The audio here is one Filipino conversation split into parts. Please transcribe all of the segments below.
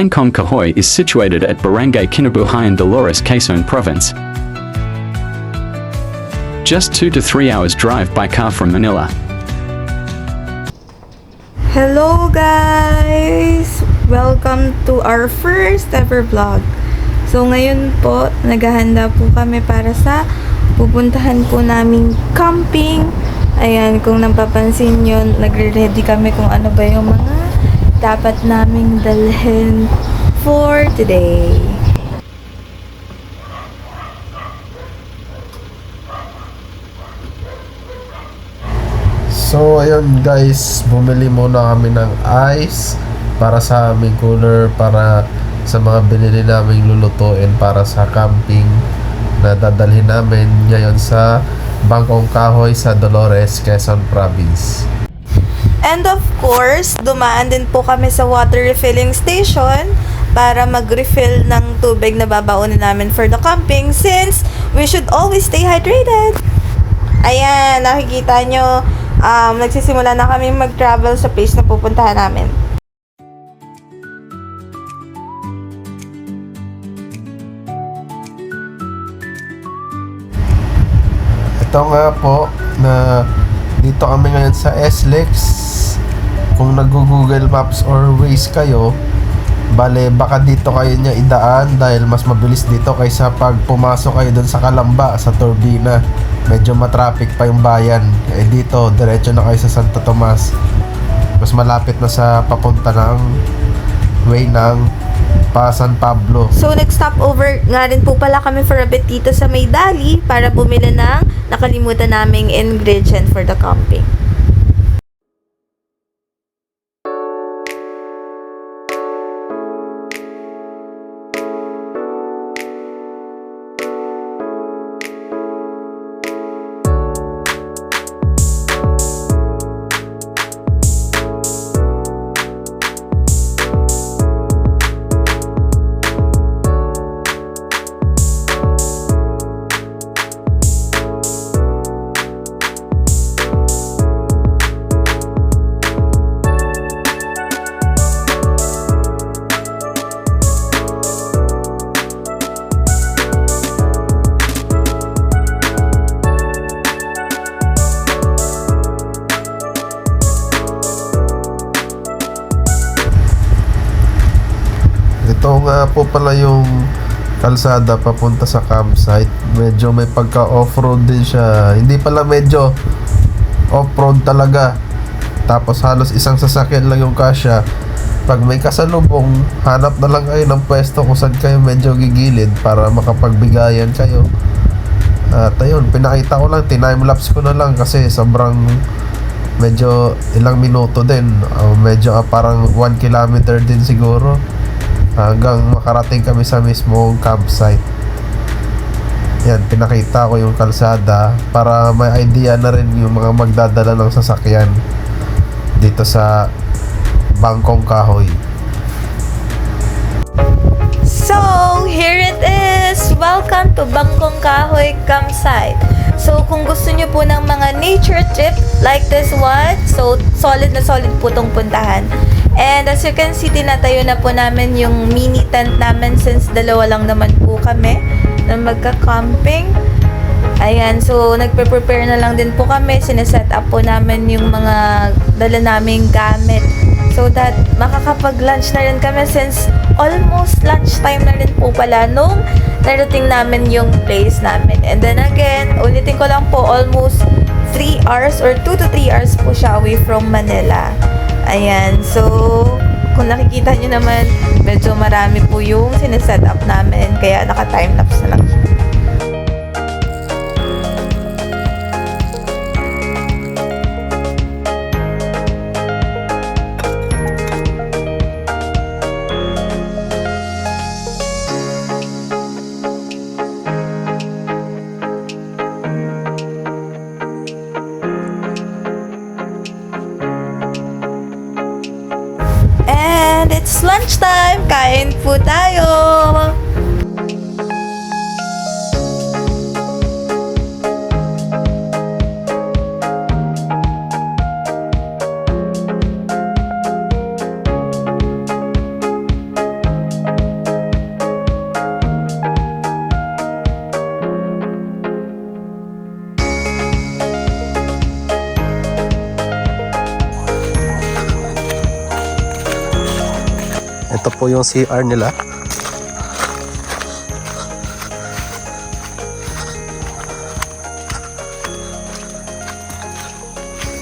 Bangkong Kahoy is situated at Barangay Kinabuhayan, Dolores, Quezon Province. Just 2 to 3 hours drive by car from Manila. Hello guys! Welcome to our first ever vlog. So ngayon po, naghahanda po kami para sa pupuntahan po naming camping. Ayan, kung napapansin nyo, nagre-ready kami kung ano ba yung mga dapat naming dalhin for today. So ayun guys, bumili muna kami ng ice para sa aming cooler, para sa mga binili naming lulutuin para sa camping na dadalhin namin ngayon sa Bangkong Kahoy sa Dolores, Quezon Province. And of course, dumaan din po kami sa water refilling station para mag-refill ng tubig na babaunin namin for the camping, since we should always stay hydrated. Ayan, nakikita nyo, nagsisimula na kami mag-travel sa place na pupuntahan namin. Ito nga po, na dito kami ngayon sa SLEX. Kung nag-Google Maps or Waze kayo, bale baka dito kayo niya idaan dahil mas mabilis dito kaysa pag pumasok kayo dun sa Calamba, sa Turbina. Medyo matraffic pa yung bayan. Eh dito, diretso na kayo sa Santo Tomas. Mas malapit na sa papunta ng way ng San Pablo. So, nag-stop over nga rin po pala kami for a bit dito sa Maydali para bumili ng nakalimutan naming ingredient for the camping. Ito nga po pala yung kalsada papunta sa campsite. Medyo may pagka off-road din siya. Hindi pala, medyo off-road talaga. Tapos halos isang sasakyan lang yung kasya. Pag may kasalubong, hanap na lang kayo ng pwesto kung saan kayo medyo gigilid para makapagbigayan kayo. At ayun, pinakita ko lang, time-lapse ko na lang kasi sobrang medyo ilang minuto din. Medyo parang 1 kilometer din siguro hanggang makarating kami sa mismong campsite. Yan, pinakita ko yung kalsada para may idea na rin yung mga magdadala ng sasakyan dito sa Bangkong Kahoy. So, here it is! Welcome to Bangkong Kahoy Campsite. So, kung gusto nyo po ng mga nature trip like this one, so solid na solid po itong puntahan. And as you can see, tinatayo na po namin yung mini tent namin since dalawa lang naman po kami na magka-camping. Ayan, so nagpe-prepare na lang din po kami. Sineset up po namin yung mga dala naming gamit so that makakapag-lunch na rin kami since almost lunchtime na rin po pala nung narating namin yung place namin. And then again, ulitin ko lang po, almost 3 hours or 2 to 3 hours po siya away from Manila. Ayan, so kung nakikita nyo naman, medyo marami po yung sineset up namin, kaya naka-time-lapse na lang. It's lunchtime! Kain po tayo! Ito po yung CR nila.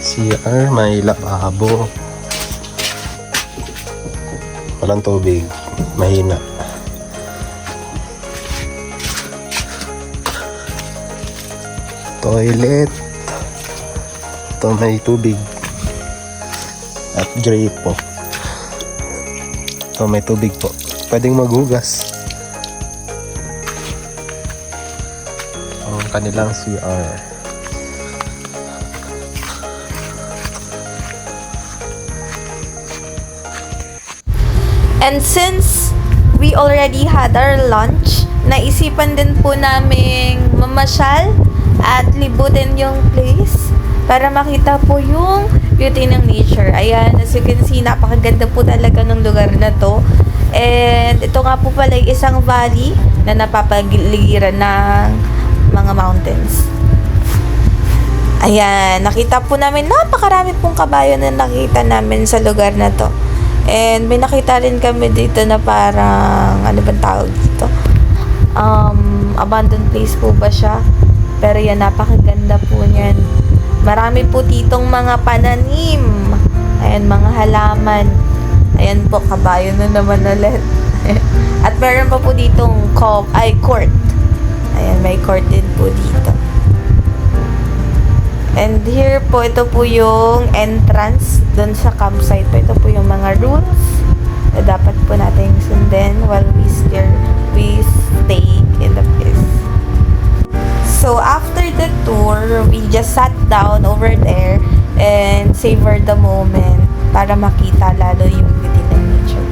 CR, may lababo. Walang tubig. Mahina. Toilet. Ito may tubig. At gripo. Ito may tubig po. Pwedeng maghugas. Ang kanilang CR. And since we already had our lunch, naisipan din po naming mamasyal at libutin yung place para makita po yung beauty ng nature. Ayan, as you can see, napakaganda po talaga ng lugar na to. And ito nga po pala yung isang valley na napapagiliran ng mga mountains. Ayan, nakita po namin, napakarami pong kabayo na nakita namin sa lugar na to. And may nakita rin kami dito na parang, ano bang tawag dito? Abandoned place po ba siya? Pero yan, napakaganda po niyan. Marami po ditong mga pananim. Ayan, mga halaman. Ayan po, kabayo na naman ulit. At meron pa po ditong court. Ayan, may court din po dito. And here po, ito po yung entrance doon sa campsite po. Ito po yung mga rules na dapat po natin sundin while we stay in the place. So, after the tour, we just sat down over there and savored the moment para makita lalo yung beauty ng nature.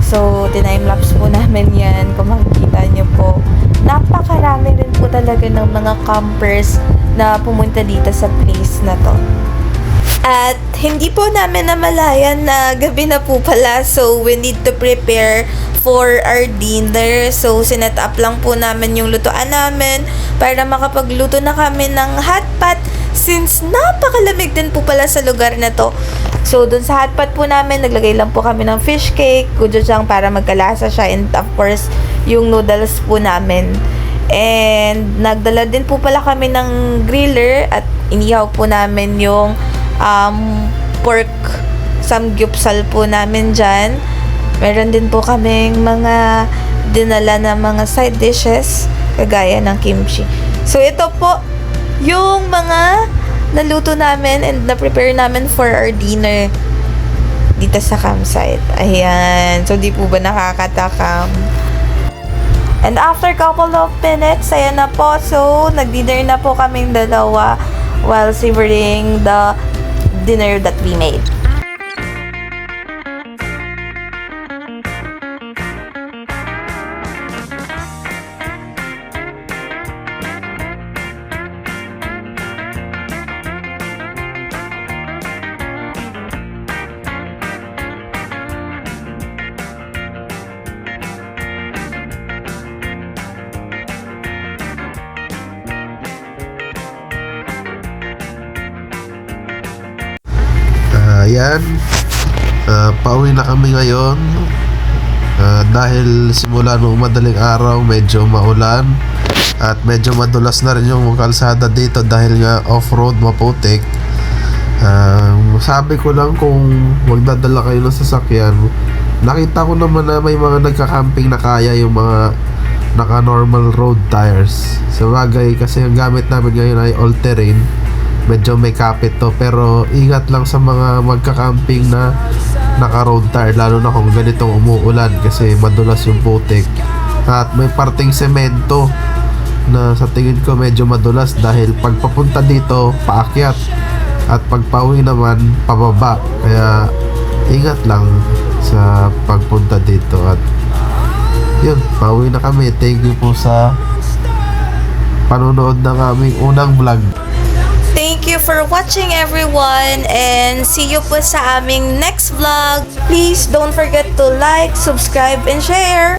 So, time-lapse po namin yan. Kung makikita nyo po, napakarami rin po talaga ng mga campers na pumunta dito sa place na to. At hindi po namin namalayan na gabi na po pala, so we need to prepare for our dinner. So sinet up lang po namin yung lutuan namin para makapagluto na kami ng hot pot since napakalamig din po pala sa lugar na to. So dun sa hot pot po namin, naglagay lang po kami ng fish cake, gochujang para magkalasa siya, and of course yung noodles po namin. And nagdala din po pala kami ng griller at inihaw po namin yung pork samgyupsal po namin dyan. Meron din po kaming mga dinala na mga side dishes kagaya ng kimchi. So ito po yung mga naluto namin and na-prepare namin for our dinner dito sa campsite. Ayan. So di po ba nakakatakam? And after couple of minutes, ayan na po. So, nag-dinner na po kaming dalawa while savoring the dinner that we made. Ayan, pauwi na kami ngayon dahil simula nung madaling araw medyo maulan at medyo madulas na rin yung kalsada dito dahil nga off-road, maputik. Sabi ko lang kung magdadala kayo ng sasakyan, nakita ko naman na may mga nagka-camping na kaya yung mga naka-normal road tires. Sa bagay kasi ang gamit namin ngayon ay all-terrain, medyo may kapit to, pero ingat lang sa mga magka-camping na naka-road tire, lalo na kung ganitong umuulan kasi madulas yung putik. At may parting semento na sa tingin ko medyo madulas dahil pagpapunta dito paakyat at pagpauwi naman pababa, kaya ingat lang sa pagpunta dito. At yun, pauwi na kami. Thank you po sa panonood ng aming unang vlog. Thank you for watching, everyone, and see you po sa aming next vlog. Please don't forget to like, subscribe, and share.